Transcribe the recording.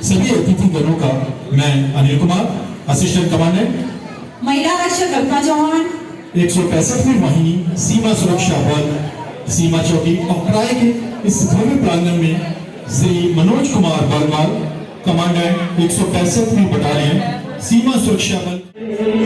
सभी अतिथिगणों का मैं अनिल कुमार, असिस्टेंट कमांडेंट महिला रक्षक कल्पना चौहान, 165वीं वाहिनी सीमा सुरक्षा बल सीमा चौकी अकराई के इस भव्य प्रांगण में श्री मनोज कुमार बलवाल, कमांडेंट 165वीं बटालियन सीमा सुरक्षा बल।